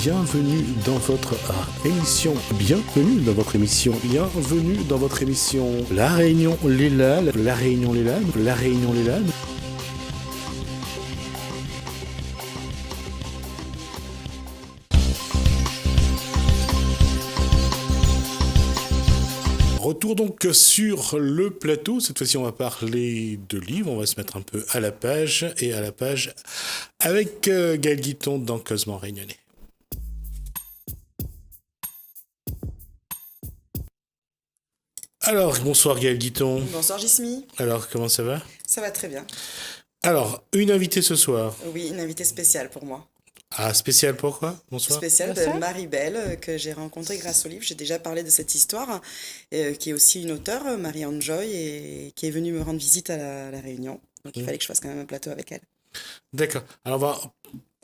bienvenue dans votre émission La Réunion Léla, La Réunion Léla, La Réunion Léla. Retour donc sur le plateau. Cette fois-ci, on va parler de livres. On va se mettre un peu à la page avec Gaël Guiton dans Causement Réunionnais. Alors, bonsoir Gaël Guiton. Bonsoir Jismi. Alors, comment ça va ? Ça va très bien. Alors, une invitée ce soir. Oui, une invitée spéciale pour moi. Ah, spéciale pourquoi ? Bonsoir. Spéciale de Marie-Belle, que j'ai rencontrée grâce au livre. J'ai déjà parlé de cette histoire, qui est aussi une auteure, Marie-Anne Joy, et qui est venue me rendre visite à la Réunion. Donc il fallait que je fasse quand même un plateau avec elle. D'accord. Alors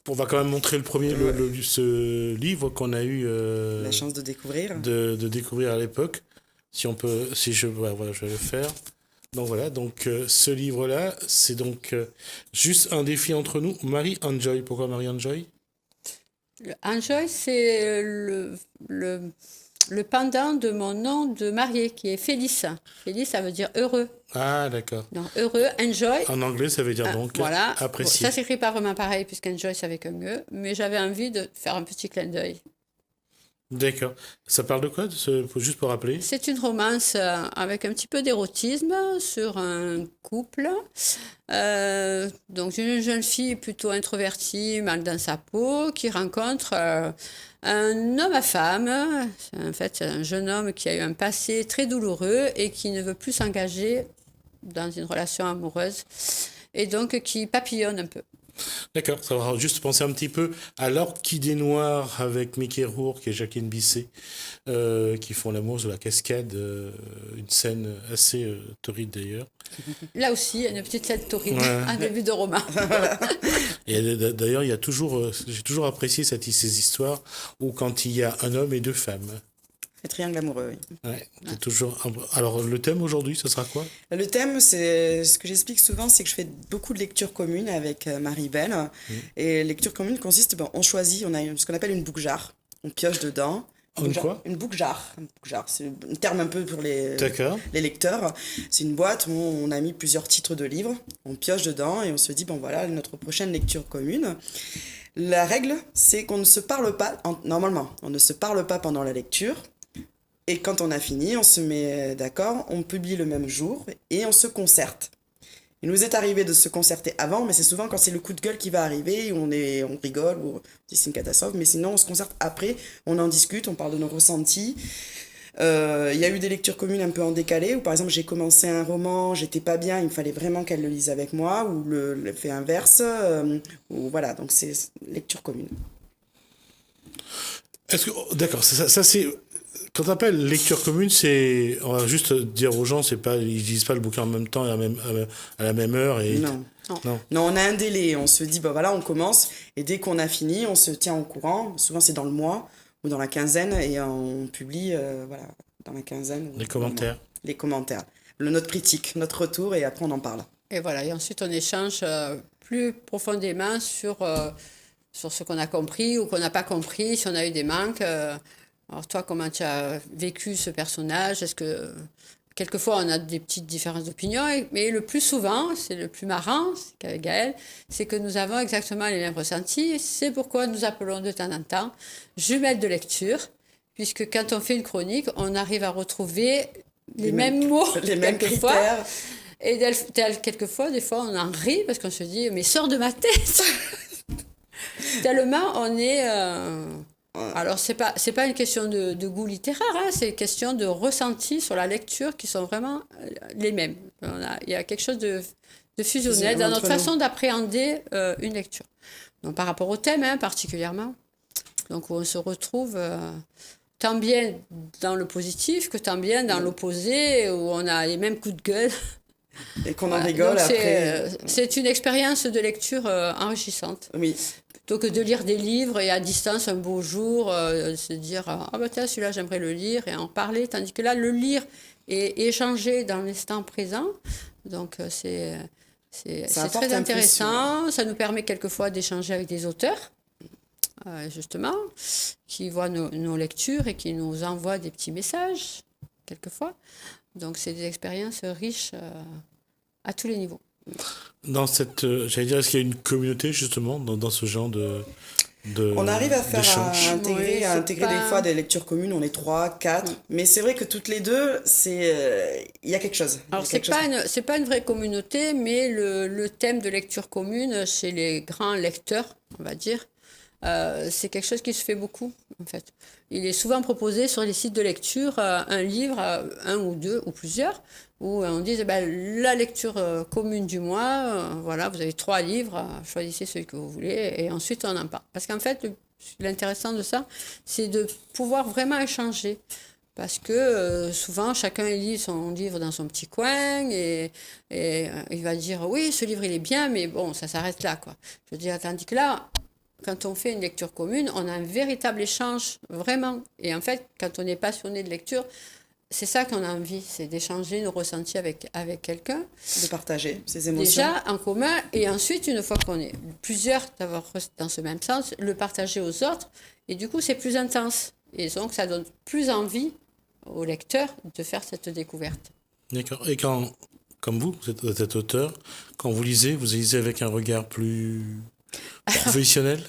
on va quand même montrer ce livre qu'on a eu la chance de découvrir. De découvrir à l'époque. Si je vais le faire. Donc voilà, ce livre-là, c'est donc juste un défi entre nous. Marie-Anne Joy. Pourquoi Marie-Anne Joy ? Enjoy, c'est le pendant de mon nom de mariée, qui est Félix. Félix, ça veut dire heureux. Ah, d'accord. Donc, heureux, enjoy. En anglais, ça veut dire donc apprécier. Bon, ça s'écrit pas vraiment pareil, puisqu'enjoy, c'est avec un E, mais j'avais envie de faire un petit clin d'œil. D'accord. Ça parle de quoi, juste pour rappeler ? C'est une romance avec un petit peu d'érotisme sur un couple. Donc, une jeune fille plutôt introvertie, mal dans sa peau, qui rencontre un homme à femme. En fait, c'est un jeune homme qui a eu un passé très douloureux et qui ne veut plus s'engager dans une relation amoureuse et donc qui papillonne un peu. D'accord, ça va juste penser un petit peu à l'Orchidée Noire avec Mickey Rourke et Jacqueline Bisset qui font l'amour sur la cascade, une scène assez torride d'ailleurs. Là aussi, il y a une petite scène torride, un début de roman. Et d'ailleurs, j'ai toujours apprécié ces histoires où quand il y a un homme et deux femmes. Le triangle amoureux, oui. Ouais, c'est toujours... Alors, le thème aujourd'hui, ce sera quoi ? Le thème, c'est ce que j'explique souvent, c'est que je fais beaucoup de lectures communes avec Marie-Belle. Et lecture commune consiste, on choisit, on a ce qu'on appelle une bouque-jarre. On pioche dedans. Une bouque-jarre. C'est un terme un peu pour les lecteurs. C'est une boîte où on a mis plusieurs titres de livres. On pioche dedans et on se dit, voilà, notre prochaine lecture commune. La règle, c'est qu'on ne se parle pas, normalement, on ne se parle pas pendant la lecture. Et quand on a fini, on se met d'accord, on publie le même jour et on se concerte. Il nous est arrivé de se concerter avant, mais c'est souvent quand c'est le coup de gueule qui va arriver, on rigole, ou on dit c'est une catastrophe, mais sinon on se concerte après, on en discute, on parle de nos ressentis. Il y a eu des lectures communes un peu en décalé, où par exemple j'ai commencé un roman, j'étais pas bien, il me fallait vraiment qu'elle le lise avec moi, ou le fait inverse, ou voilà, donc c'est lecture commune. D'accord, ça c'est... Quand on appelle lecture commune, on va juste dire aux gens, ils lisent pas le bouquin en même temps et à la même heure. Et... Non, on a un délai. On se dit, on commence. Et dès qu'on a fini, on se tient au courant. Souvent, c'est dans le mois ou dans la quinzaine. Et on publie, dans la quinzaine. Les commentaires. Les commentaires. Notre critique, notre retour, et après, on en parle. Et voilà. Et ensuite, on échange plus profondément sur ce qu'on a compris ou qu'on n'a pas compris, si on a eu des manques. Alors toi, comment tu as vécu ce personnage ? Est-ce que quelquefois on a des petites différences d'opinion, mais le plus souvent, c'est le plus marrant qu'avec Gaël, c'est que nous avons exactement les mêmes ressentis. C'est pourquoi nous appelons de temps en temps jumelles de lecture, puisque quand on fait une chronique, on arrive à retrouver les mêmes mots, les mêmes critères. Et quelquefois, des fois, on en rit parce qu'on se dit, mais sors de ma tête. Tellement on est... Alors, c'est pas une question de goût littéraire, c'est une question de ressenti sur la lecture qui sont vraiment les mêmes. Il y a quelque chose de fusionnel dans notre façon d'appréhender une lecture. Donc, par rapport au thème, particulièrement. Donc, on se retrouve tant bien dans le positif que tant bien dans l'opposé, où on a les mêmes coups de gueule. Et qu'on en rigole après. C'est une expérience de lecture enrichissante. Oui. Plutôt que de lire des livres et à distance un beau jour, se dire tiens, celui-là j'aimerais le lire et en parler, tandis que là le lire et échanger dans l'instant présent, donc c'est très intéressant. Ça nous permet quelquefois d'échanger avec des auteurs justement, qui voient nos lectures et qui nous envoient des petits messages, quelquefois. Donc, c'est des expériences riches à tous les niveaux. Dans cette, j'allais dire, est-ce qu'il y a une communauté, justement, dans ce genre on arrive à faire Oui, intégrer des fois des lectures communes, on est 3, 4, mais c'est vrai que toutes les deux, il y a quelque chose. Alors, c'est pas une vraie communauté, mais le thème de lecture commune chez les grands lecteurs, on va dire, c'est quelque chose qui se fait beaucoup, en fait. Il est souvent proposé sur les sites de lecture un livre, un ou deux ou plusieurs, où on dit la lecture commune du mois, voilà, vous avez 3 livres, choisissez celui que vous voulez, et ensuite on en parle. Parce qu'en fait, l'intéressant de ça, c'est de pouvoir vraiment échanger. Parce que souvent, chacun lit son livre dans son petit coin et il va dire « oui, ce livre, il est bien, mais bon, ça s'arrête là, quoi ». Je veux dire, tandis que là, quand on fait une lecture commune, on a un véritable échange, vraiment. Et en fait, quand on est passionné de lecture, c'est ça qu'on a envie, c'est d'échanger nos ressentis avec quelqu'un. De partager ses émotions. Déjà, en commun, et ensuite, une fois qu'on est plusieurs d'avoir dans ce même sens, le partager aux autres. Et du coup, c'est plus intense. Et donc, ça donne plus envie au lecteur de faire cette découverte. D'accord. Et quand, comme vous êtes auteur, quand vous lisez avec un regard plus professionnel?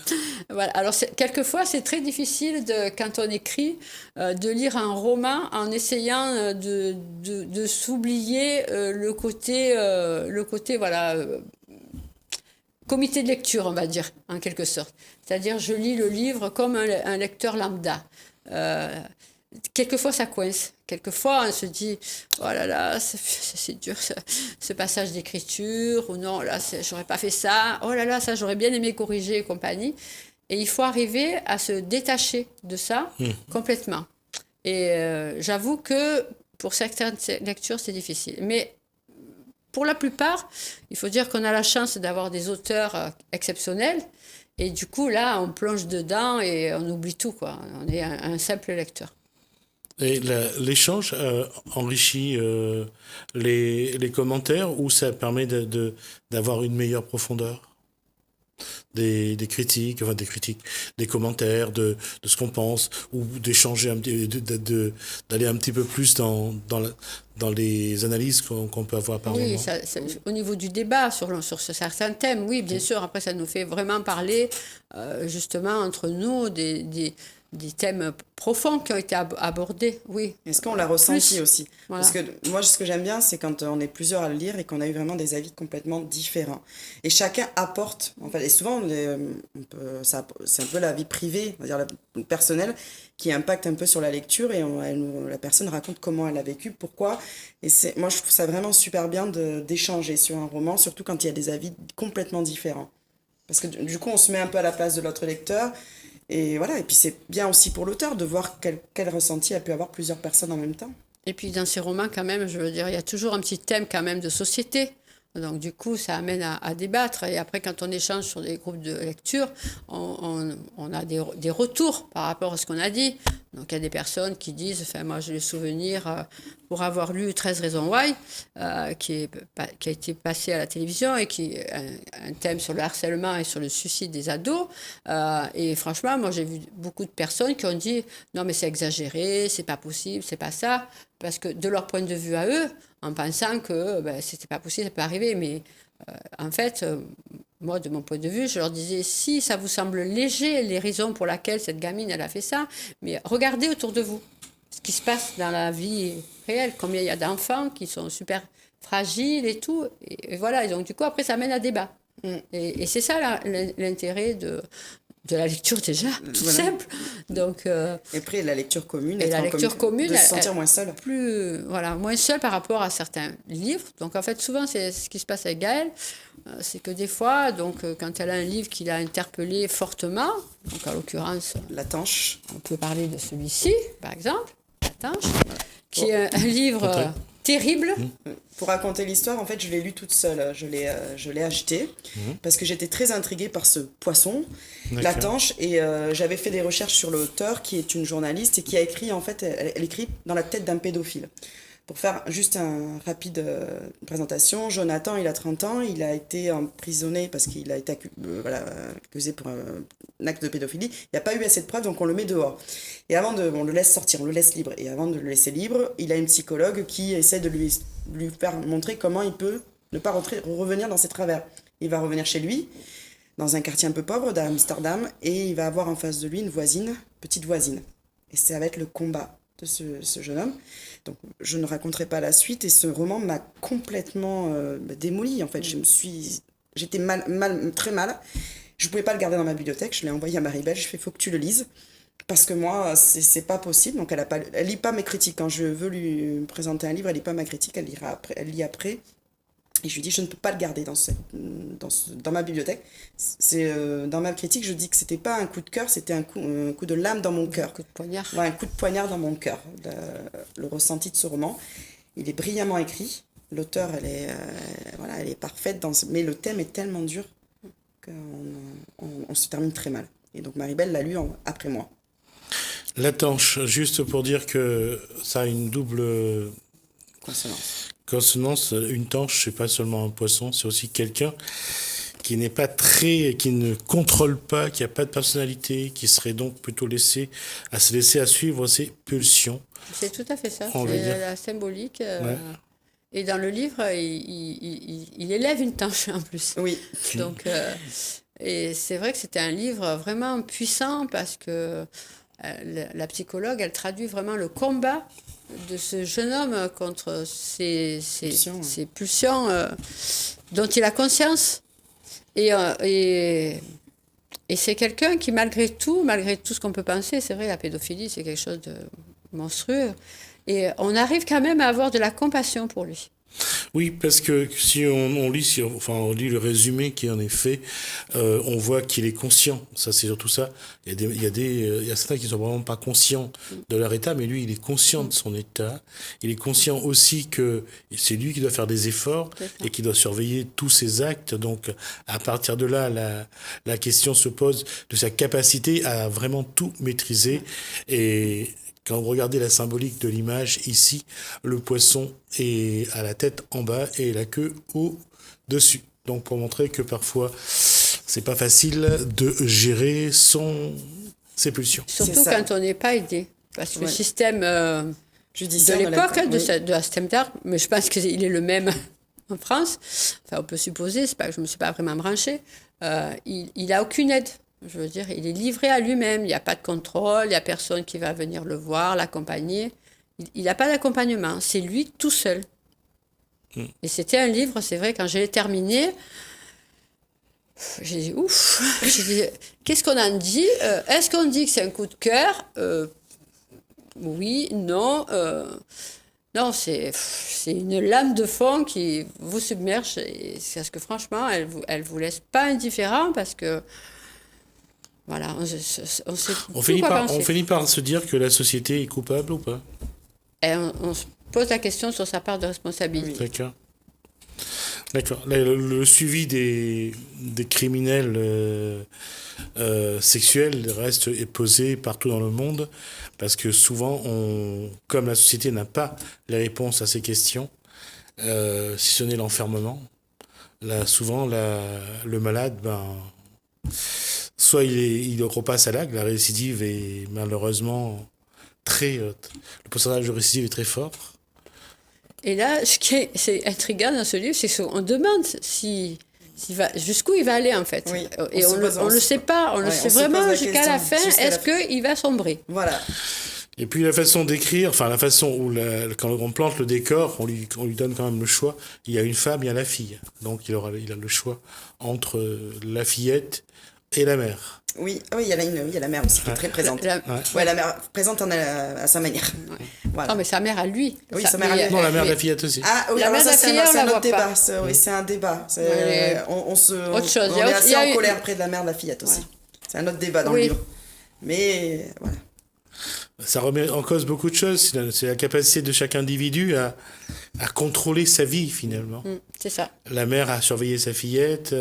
Voilà. Alors, quelquefois, c'est très difficile, quand on écrit, de lire un roman en essayant de s'oublier le côté voilà, comité de lecture, on va dire, en quelque sorte. C'est-à-dire, je lis le livre comme un lecteur lambda. Quelquefois, ça coince. Quelquefois, on se dit « Oh là là, c'est dur, ce passage d'écriture » ou « Non, là, j'aurais pas fait ça. Oh là là, ça, j'aurais bien aimé corriger » et compagnie. Et il faut arriver à se détacher de ça complètement. Et j'avoue que pour certaines lectures, c'est difficile. Mais pour la plupart, il faut dire qu'on a la chance d'avoir des auteurs exceptionnels. Et du coup, là, on plonge dedans et on oublie tout, quoi. On est un simple lecteur. Et l'échange enrichit les commentaires ou ça permet d'avoir une meilleure profondeur des critiques, des commentaires, de ce qu'on pense, ou d'échanger, d'aller un petit peu plus dans les analyses qu'on peut avoir par moment. Oui, au niveau du débat sur certains thèmes, oui, bien sûr. Après, ça nous fait vraiment parler, justement, entre nous, des thèmes profonds qui ont été abordés, oui. Est-ce qu'on l'a ressenti aussi? Voilà. Parce que moi, ce que j'aime bien, c'est quand on est plusieurs à le lire et qu'on a eu vraiment des avis complètement différents. Et chacun apporte, en fait, et souvent, c'est un peu la vie privée, on va dire la personnelle, qui impacte un peu sur la lecture et la personne raconte comment elle a vécu, pourquoi. Et moi, je trouve ça vraiment super bien d'échanger sur un roman, surtout quand il y a des avis complètement différents. Parce que du coup, on se met un peu à la place de l'autre lecteur. Et voilà, et puis c'est bien aussi pour l'auteur de voir quel ressenti a pu avoir plusieurs personnes en même temps. Et puis dans ces romans, quand même, je veux dire, il y a toujours un petit thème quand même de société. Donc du coup, ça amène à débattre. Et après, quand on échange sur des groupes de lecture, on a des retours par rapport à ce qu'on a dit. Donc il y a des personnes qui disent, enfin moi j'ai le souvenir, pour avoir lu 13 raisons why, qui a été passé à la télévision et qui est un thème sur le harcèlement et sur le suicide des ados. Et franchement, moi j'ai vu beaucoup de personnes qui ont dit, non mais c'est exagéré, c'est pas possible, c'est pas ça. Parce que de leur point de vue à eux, en pensant que c'était pas possible, ça peut arriver. Mais en fait, moi, de mon point de vue, je leur disais, si ça vous semble léger, les raisons pour lesquelles cette gamine, elle a fait ça, mais regardez autour de vous ce qui se passe dans la vie réelle, combien il y a d'enfants qui sont super fragiles et tout. Et voilà, et donc du coup, après, ça mène à débat. Et c'est ça l'intérêt de la lecture déjà, tout simple. Donc, et après, la lecture commune, et la lecture commune, de se sentir moins seule. Moins seule par rapport à certains livres. Donc en fait, souvent, c'est ce qui se passe avec Gaëlle, c'est que des fois, donc, quand elle a un livre qui l'a interpellée fortement, donc en l'occurrence, La Tanche. On peut parler de celui-ci, par exemple, La Tanche, qui est un livre terrible. Pour raconter l'histoire, en fait, je l'ai lu toute seule. Je l'ai acheté parce que j'étais très intriguée par ce poisson, la tanche, et j'avais fait des recherches sur l'auteur qui est une journaliste et qui a écrit, en fait, elle écrit dans la tête d'un pédophile. Pour faire juste une rapide présentation, Jonathan, il a 30 ans, il a été emprisonné parce qu'il a été accusé pour un acte de pédophilie. Il n'y a pas eu assez de preuves, donc on le met dehors. Et on le laisse sortir, on le laisse libre. Et avant de le laisser libre, il a une psychologue qui essaie de lui faire montrer comment il peut ne pas revenir dans ses travers. Il va revenir chez lui, dans un quartier un peu pauvre d'Amsterdam, et il va avoir en face de lui une petite voisine. Et ça va être le combat de ce jeune homme. Donc, je ne raconterai pas la suite, et ce roman m'a complètement démolie, en fait. J'étais très mal. Je ne pouvais pas le garder dans ma bibliothèque, je l'ai envoyé à Marie-Belle, je lui ai fait, faut que tu le lises, parce que moi, c'est pas possible. Donc, elle lit pas mes critiques. Quand je veux lui présenter un livre, elle lit pas ma critique, elle lit après. Et je lui dis, je ne peux pas le garder dans ma bibliothèque. Dans ma critique, je dis que c'était pas un coup de cœur, c'était un coup de lame dans mon cœur. Un coup de poignard. Ouais, un coup de poignard dans mon cœur, le ressenti de ce roman. Il est brillamment écrit. L'auteur, elle est parfaite, mais le thème est tellement dur qu'on se termine très mal. Et donc Marie-Belle l'a lu après moi. La Tanche, juste pour dire que ça a une double consonance. Une tanche, c'est pas seulement un poisson, c'est aussi quelqu'un qui qui ne contrôle pas, qui a pas de personnalité, qui serait donc plutôt à suivre ses pulsions. C'est tout à fait ça, c'est la symbolique. Ouais. Et dans le livre, il élève une tanche en plus. Oui. Donc, et c'est vrai que c'était un livre vraiment puissant parce que la psychologue, elle traduit vraiment le combat de ce jeune homme contre ses pulsions dont il a conscience. Et c'est quelqu'un qui, malgré tout ce qu'on peut penser, c'est vrai, la pédophilie, c'est quelque chose de monstrueux. Et on arrive quand même à avoir de la compassion pour lui. Oui, parce que si on lit le résumé qui en est fait, on voit qu'il est conscient. Ça, c'est surtout ça. Il y a certains qui sont vraiment pas conscients de leur état, mais lui, il est conscient de son état. Il est conscient aussi que c'est lui qui doit faire des efforts et qui doit surveiller tous ses actes. Donc, à partir de là, la question se pose de sa capacité à vraiment tout maîtriser. Et quand vous regardez la symbolique de l'image, ici, le poisson est à la tête en bas et la queue au-dessus. Donc, pour montrer que parfois, c'est pas facile de gérer ses pulsions. Surtout quand on n'est pas aidé. Parce que le système de l'époque, de Amsterdam, mais je pense qu'il est le même en France. Enfin, on peut supposer, c'est pas que je me suis pas vraiment branchée. Il a aucune aide. Je veux dire, il est livré à lui-même, il n'y a pas de contrôle, il n'y a personne qui va venir le voir, l'accompagner. Il n'a pas d'accompagnement, c'est lui tout seul. Et c'était un livre, c'est vrai, quand je l'ai terminé, j'ai dit, ouf, j'ai dit, qu'est-ce qu'on en dit ? Est-ce qu'on dit que c'est un coup de cœur ? Oui, non. Non, c'est une lame de fond qui vous submerge. Et c'est parce que franchement, elle vous laisse pas indifférent parce que voilà, on finit par se dire que la société est coupable ou pas ? Et on se pose la question sur sa part de responsabilité. D'accord. Le suivi des criminels sexuels est posé partout dans le monde parce que souvent, comme la société n'a pas les réponses à ces questions, si ce n'est l'enfermement, souvent le malade, soit il repasse à l'acte, la récidive est malheureusement le pourcentage de récidive est très fort. Et là, ce qui est intriguant dans ce livre, c'est qu'on demande jusqu'où il va aller en fait. Oui, et on ne le sait pas, on le sait vraiment jusqu'à la fin, est-ce qu'il va sombrer ? Voilà. Et puis la façon d'écrire, la façon où quand on plante le décor, on lui donne quand même le choix. Il y a une femme, il y a la fille. Donc il a le choix entre la fillette et la mère. Oui, il y a la mère aussi qui est très présente. La mère présente à sa manière. Ouais. Voilà. Non, mais sa mère à lui. Oui, sa mère à lui. Non, la mère de la fillette aussi. Ah, oui, la mère de la fillette, c'est un autre débat. Oui, c'est un débat. On est assez en colère près de la mère de la fillette aussi. Ouais. C'est un autre débat dans le livre. Mais voilà. Ça remet en cause beaucoup de choses. C'est la capacité de chaque individu à contrôler sa vie, finalement. C'est ça. La mère a surveillé sa fillette,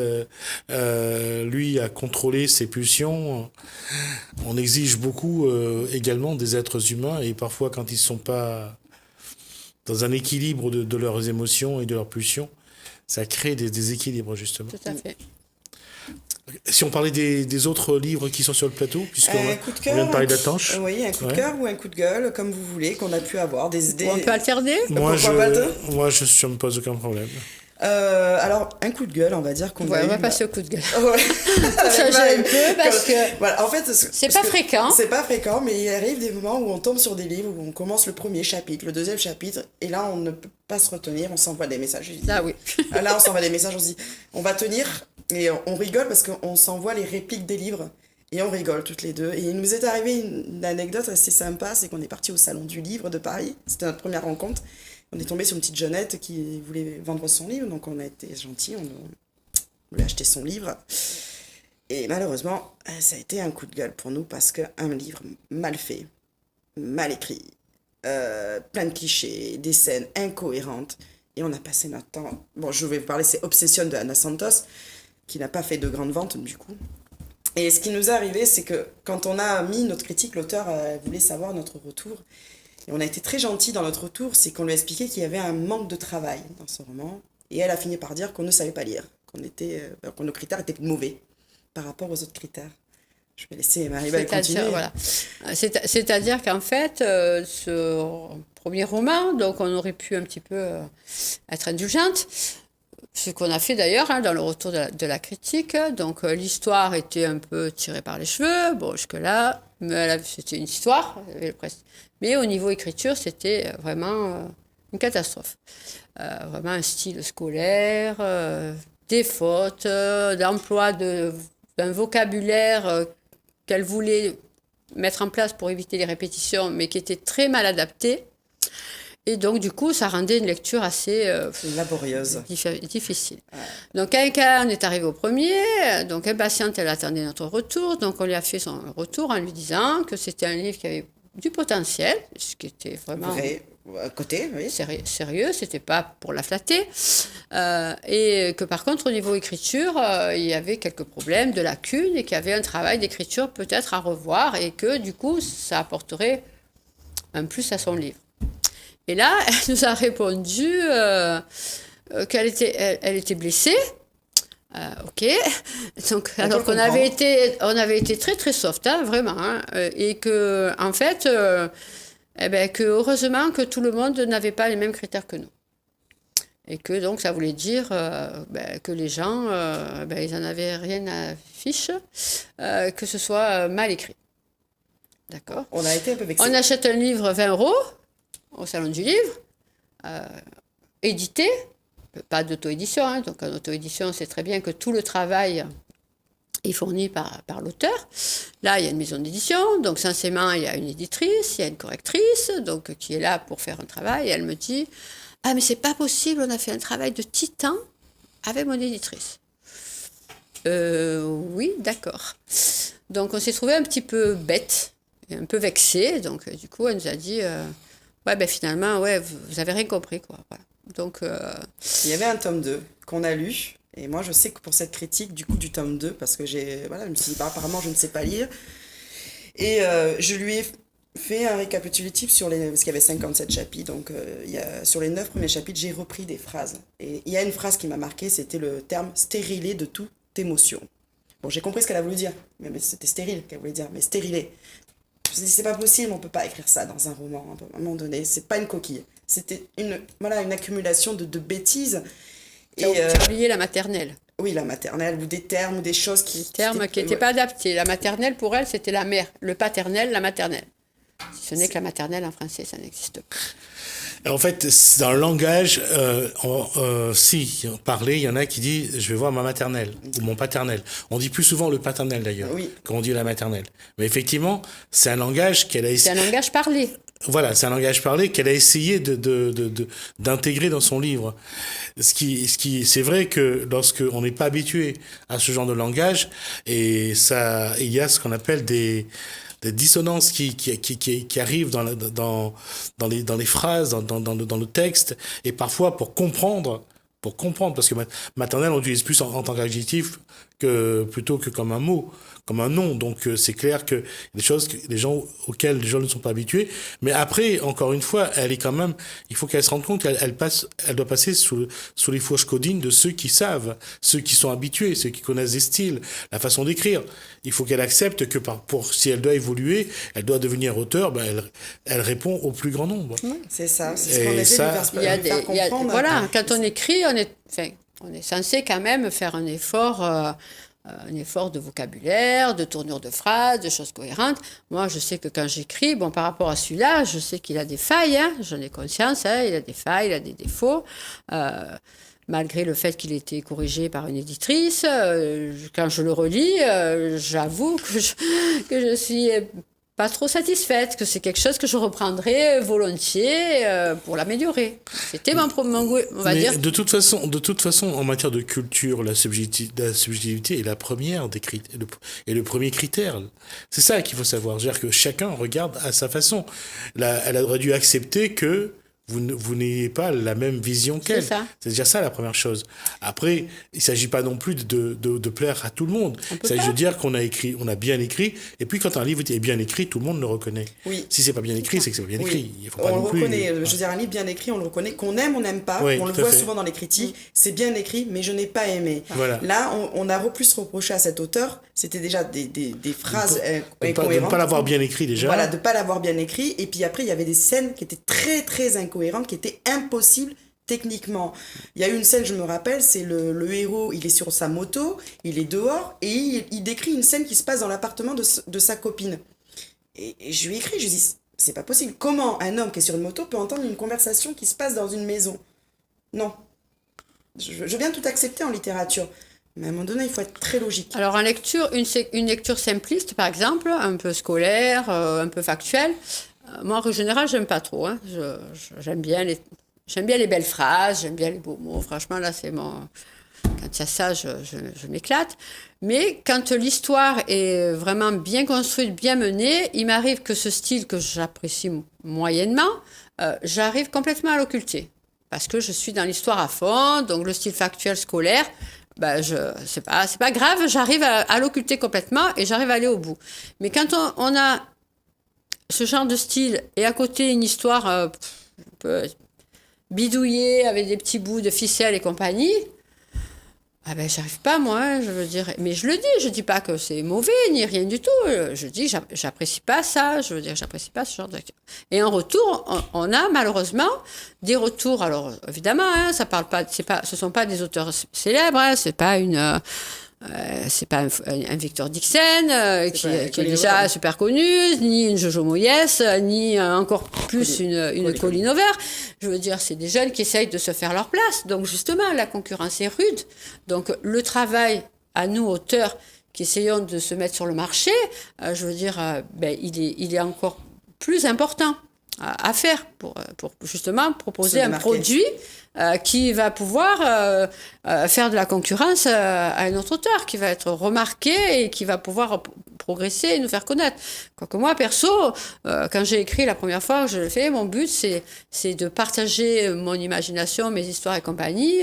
lui a contrôlé ses pulsions. On exige beaucoup également des êtres humains, et parfois, quand ils ne sont pas dans un équilibre de leurs émotions et de leurs pulsions. Ça crée des déséquilibres, justement. Tout à fait. Si on parlait des autres livres qui sont sur le plateau, puisqu'on cœur, vient de parler d'Attanche. Oui, un coup de cœur ou un coup de gueule, comme vous voulez, qu'on a pu avoir. On peut alterner. Moi, je ne me pose aucun problème. Alors, un coup de gueule, on va dire qu'on on va passer au coup de gueule. Ouais. Ça gêne un peu parce que voilà, en fait, c'est pas fréquent. C'est pas fréquent, mais il arrive des moments où on tombe sur des livres, où on commence le premier chapitre, le deuxième chapitre, et là, on ne peut pas se retenir, on s'envoie des messages. Ah oui. Là, on s'envoie des messages, on se dit, on va tenir, et on rigole parce qu'on s'envoie les répliques des livres. Et on rigole toutes les deux. Et il nous est arrivé une anecdote assez sympa, c'est qu'on est parti au Salon du Livre de Paris. C'était notre première rencontre. On est tombé sur une petite jeunette qui voulait vendre son livre, donc on a été gentils, on voulait acheter son livre. Et malheureusement, ça a été un coup de gueule pour nous parce qu'un livre mal fait, mal écrit, plein de clichés, des scènes incohérentes. Et on a passé notre temps... Bon, je vais vous parler, c'est Obsession de Anna Santos, qui n'a pas fait de grandes ventes du coup. Et ce qui nous est arrivé, c'est que quand on a mis notre critique, l'auteur voulait savoir notre retour. Et on a été très gentils dans notre retour, c'est qu'on lui a expliqué qu'il y avait un manque de travail dans ce roman. Et elle a fini par dire qu'on ne savait pas lire, que nos critères étaient mauvais par rapport aux autres critères. Je vais laisser Marie-Belle continuer. Voilà. C'est-à-dire qu'en fait, ce premier roman, donc on aurait pu un petit peu être indulgente. Ce qu'on a fait d'ailleurs dans le retour de la critique. Donc l'histoire était un peu tirée par les cheveux. Bon, jusque-là, c'était une histoire. Mais au niveau écriture, c'était vraiment une catastrophe. Vraiment un style scolaire, des fautes, d'emploi d'un vocabulaire qu'elle voulait mettre en place pour éviter les répétitions, mais qui était très mal adapté. Et donc, du coup, ça rendait une lecture assez laborieuse, difficile. Ouais. Donc, quelqu'un est arrivé au premier, donc impatiente, elle attendait notre retour. Donc, on lui a fait son retour en lui disant que c'était un livre qui avait du potentiel, ce qui était vraiment vrai, à côté, oui. Sérieux, c'était pas pour la flatter. Et que par contre, au niveau écriture, il y avait quelques problèmes, de lacunes, et qu'il y avait un travail d'écriture peut-être à revoir, et que du coup, ça apporterait un plus à son livre. Et là, elle nous a répondu qu'elle était blessée. Ok. Donc, alors qu'on avait été très très soft, hein, vraiment, hein, et que en fait, que heureusement que tout le monde n'avait pas les mêmes critères que nous, et que donc ça voulait dire que les gens, ils en avaient rien à fiche, que ce soit mal écrit. D'accord. On a été un peu vexés. On achète un livre 20 € au Salon du Livre, édité, pas d'auto-édition, hein, donc en auto-édition, c'est très bien que tout le travail est fourni par l'auteur. Là, il y a une maison d'édition, donc censément, il y a une éditrice, il y a une correctrice, donc qui est là pour faire un travail, et elle me dit « Ah, mais c'est pas possible, on a fait un travail de titan avec mon éditrice. » Oui, d'accord. Donc, on s'est trouvé un petit peu bête, et un peu vexé, donc du coup, elle nous a dit finalement, vous avez rien compris, quoi. Voilà. Donc, il y avait un tome 2 qu'on a lu, et moi je sais que pour cette critique du tome 2, parce que je me suis dit, apparemment je ne sais pas lire, et je lui ai fait un récapitulatif parce qu'il y avait 57 chapitres, donc sur les 9 premiers chapitres, j'ai repris des phrases. Et il y a une phrase qui m'a marqué, c'était le terme « stérilé de toute émotion ». Bon, j'ai compris ce qu'elle a voulu dire, mais c'était stérile qu'elle voulait dire, mais stérilé. Je me suis dit, c'est pas possible, on peut pas écrire ça dans un roman, à un moment donné, c'est pas une coquille. C'était une accumulation de bêtises. Tu as oublié la maternelle. Oui, la maternelle, ou des termes, ou des choses qui... Des termes qui n'étaient pas adaptés. La maternelle, pour elle, c'était la mère. Le paternel, la maternelle. Si ce n'est que la maternelle, en français, ça n'existe pas. En fait, dans le langage, si parler, il y en a qui disent « je vais voir ma maternelle » ou « mon paternel ». On dit plus souvent le paternel, d'ailleurs, quand on dit la maternelle. Mais effectivement, c'est un langage qu'elle a essayé... C'est un langage parlé. Voilà, c'est un langage parlé qu'elle a essayé d'intégrer dans son livre. C'est vrai que lorsqu'on n'est pas habitué à ce genre de langage, il y a ce qu'on appelle des dissonances qui arrivent dans les phrases, dans le texte, et parfois pour comprendre, parce que maternelle, on utilise plus en tant qu'adjectif plutôt que comme un mot, comme un nom. Donc c'est clair que des choses auxquelles les gens ne sont pas habitués. Mais après, encore une fois, elle est quand même, il faut qu'elle se rende compte qu'elle doit passer sous les fourches codines de ceux qui savent, ceux qui sont habitués, ceux qui connaissent des styles, la façon d'écrire. Il faut qu'elle accepte que si elle doit évoluer, elle doit devenir auteur, elle répond au plus grand nombre. C'est ça, c'est ce qu'on essaie de faire comprendre. Voilà, quand on écrit, on est censé quand même faire un effort de vocabulaire, de tournure de phrases, de choses cohérentes. Moi, je sais que quand j'écris, par rapport à celui-là, je sais qu'il a des failles, j'en ai conscience, il a des failles, il a des défauts. Malgré le fait qu'il ait été corrigé par une éditrice, quand je le relis, j'avoue que je suis pas trop satisfaite, que c'est quelque chose que je reprendrais volontiers pour l'améliorer. C'était mon goût, on va dire. De toute façon, en matière de culture, la subjectivité est la première et le premier critère. C'est ça qu'il faut savoir. C'est-à-dire que chacun regarde à sa façon. Elle aurait dû accepter que vous n'ayez pas la même vision qu'elle. C'est déjà ça la première chose. Après, il ne s'agit pas non plus de plaire à tout le monde. Il s'agit de dire qu'on a bien écrit, et puis quand un livre est bien écrit, tout le monde le reconnaît. Oui. Si c'est pas bien écrit, c'est que c'est pas bien écrit. Il faut pas on non le plus, reconnaît. Je veux dire, un livre bien écrit, on le reconnaît. Qu'on aime, on n'aime pas. On le voit souvent dans les critiques. C'est bien écrit, mais je n'ai pas aimé. Voilà. Là, on a plus reproché à cet auteur, c'était déjà des phrases incohérentes. De ne pas l'avoir bien écrit déjà. Voilà, de ne pas l'avoir bien écrit. Et puis après, il y avait des scènes qui étaient très, très incohérentes, qui étaient impossible techniquement. Il y a eu une scène, je me rappelle, c'est le héros, il est sur sa moto, il est dehors et il décrit une scène qui se passe dans l'appartement de sa copine. Et je lui ai écrit, je lui ai dit, c'est pas possible. Comment un homme qui est sur une moto peut entendre une conversation qui se passe dans une maison? Non. Je viens de tout accepter en littérature. Mais à un moment donné, il faut être très logique. Alors en lecture, une lecture simpliste, par exemple, un peu scolaire, un peu factuelle, moi, en règle générale, j'aime pas trop. J'aime bien les belles phrases, j'aime bien les beaux mots. Franchement, là, c'est mon... Quand il y a ça, je m'éclate. Mais quand l'histoire est vraiment bien construite, bien menée, il m'arrive que ce style que j'apprécie moyennement, j'arrive complètement à l'occulter. Parce que je suis dans l'histoire à fond, donc le style factuel scolaire, c'est pas grave, j'arrive à l'occulter complètement et j'arrive à aller au bout. Mais quand on a ce genre de style et à côté une histoire un peu bidouillée avec des petits bouts de ficelle et compagnie, j'arrive pas moi, je veux dire, mais je dis pas que c'est mauvais ni rien du tout, je dis j'apprécie pas ça, je veux dire j'apprécie pas ce genre de... Et en retour, on a malheureusement des retours, alors évidemment ça parle pas, ce sont pas des auteurs célèbres, c'est pas un Victor Dixon qui est déjà super connu, ni une Jojo Moyes, ni encore plus une Colline Auvert. Je veux dire, c'est des jeunes qui essayent de se faire leur place. Donc justement, la concurrence est rude. Donc le travail à nous, auteurs, qui essayons de se mettre sur le marché, je veux dire, il est encore plus important à faire pour justement proposer un produit qui va pouvoir faire de la concurrence à un autre auteur, qui va être remarqué et qui va pouvoir progresser et nous faire connaître. Quoique moi, perso, quand j'ai écrit la première fois que je le fais, mon but, c'est de partager mon imagination, mes histoires et compagnie,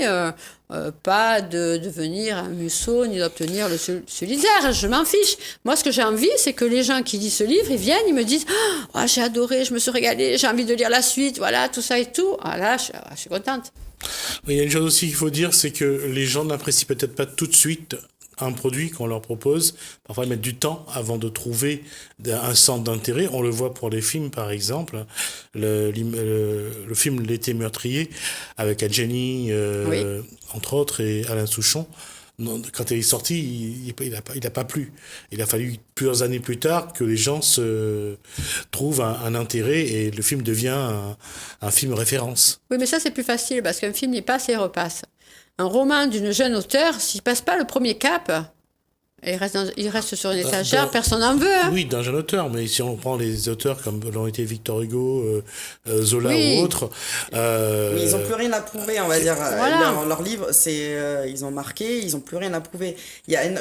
pas de devenir un Musso ni d'obtenir le Sulitzer. Je m'en fiche. Moi, ce que j'ai envie, c'est que les gens qui lisent ce livre, ils viennent, ils me disent « Oh, j'ai adoré, je me suis régalée, j'ai envie de lire la suite, voilà, tout ça et tout. » Ah là, je suis contente. Il y a une chose aussi qu'il faut dire, c'est que les gens n'apprécient peut-être pas tout de suite un produit qu'on leur propose. Parfois, ils mettent du temps avant de trouver un centre d'intérêt. On le voit pour les films, par exemple. Le film L'été meurtrier, avec Adjani, entre autres, et Alain Souchon. Quand il est sorti, il n'a pas plu. Il a fallu plusieurs années plus tard que les gens se trouvent un intérêt et le film devient un film référence. Oui, mais ça, c'est plus facile parce qu'un film, il passe et repasse. Un roman d'une jeune auteure, s'il ne passe pas le premier cap, Il reste sur une étagère, personne n'en veut. Hein. Oui, d'un jeune auteur, mais si on prend les auteurs comme l'ont été Victor Hugo, Zola ou autres... Mais ils n'ont plus rien à prouver, on va dire. Voilà. Leur livre, ils ont marqué, ils n'ont plus rien à prouver.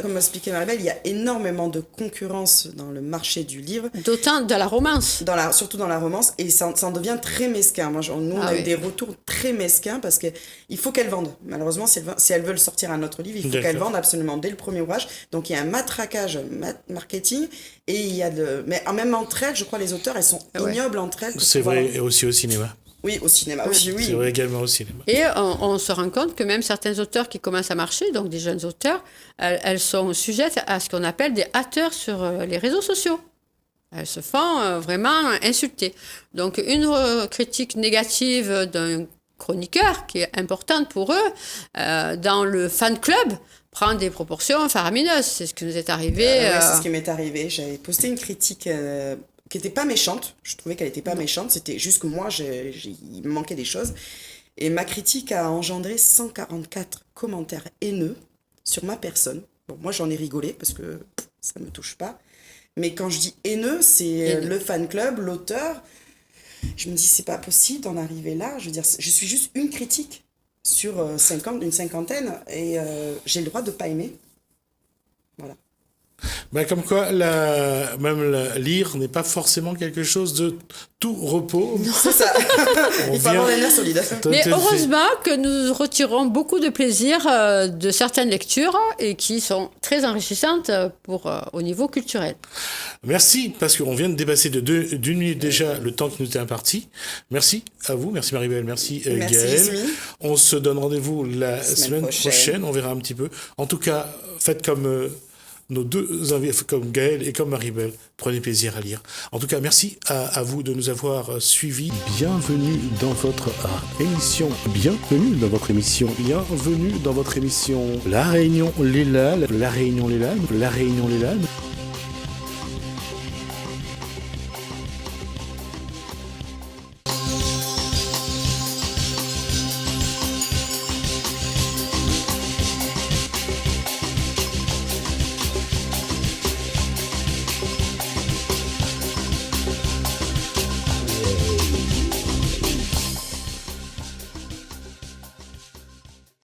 Comme expliquait Marie-Belle, il y a énormément de concurrence dans le marché du livre. D'autant de la romance. Surtout dans la romance, et ça en devient très mesquin. Nous, on a eu des retours très mesquins parce qu'il faut qu'elles vendent. Malheureusement, si elles veulent sortir un autre livre, il faut qu'elles vendent absolument dès le premier ouvrage. Donc, il y a un matraquage marketing et il y a mais même entre elles, je crois, les auteurs, elles sont ignobles entre elles. C'est vrai, et aussi au cinéma. Oui, au cinéma aussi, oui. C'est vrai également au cinéma. Et on se rend compte que même certains auteurs qui commencent à marcher, donc des jeunes auteurs, elles sont sujettes à ce qu'on appelle des haters sur les réseaux sociaux. Elles se font vraiment insulter. Donc, une critique négative d'un chroniqueur, qui est importante pour eux, dans le fan club, prend des proportions faramineuses. C'est ce qui nous est arrivé. C'est ce qui m'est arrivé. J'avais posté une critique qui n'était pas méchante. Je trouvais qu'elle n'était pas méchante. C'était juste que moi, il me manquait des choses. Et ma critique a engendré 144 commentaires haineux sur ma personne. Bon, moi, j'en ai rigolé parce que ça ne me touche pas. Mais quand je dis haineux, c'est le fan club, l'auteur. Je me dis, c'est pas possible d'en arriver là. Je veux dire, je suis juste une critique sur une cinquantaine et j'ai le droit de pas aimer. Voilà. Ben, comme quoi, lire n'est pas forcément quelque chose de tout repos. Non, c'est ça. Il faut avoir les nerfs solides. Mais heureusement que nous retirons beaucoup de plaisir de certaines lectures et qui sont très enrichissantes au niveau culturel. Merci, parce qu'on vient de dépasser d'une minute déjà le temps qui nous était imparti. Merci à vous, merci Marie-Belle, merci Gaëlle. On se donne rendez-vous la semaine prochaine, on verra un petit peu. En tout cas, faites comme... nos deux invités, comme Gaëlle et comme Marie-Belle, prenez plaisir à lire. En tout cas, merci à vous de nous avoir suivis. Bienvenue dans votre émission. Bienvenue dans votre émission. Bienvenue dans votre émission. La Réunion Les Lalles. La Réunion Les Lalles. La Réunion Les Lalles.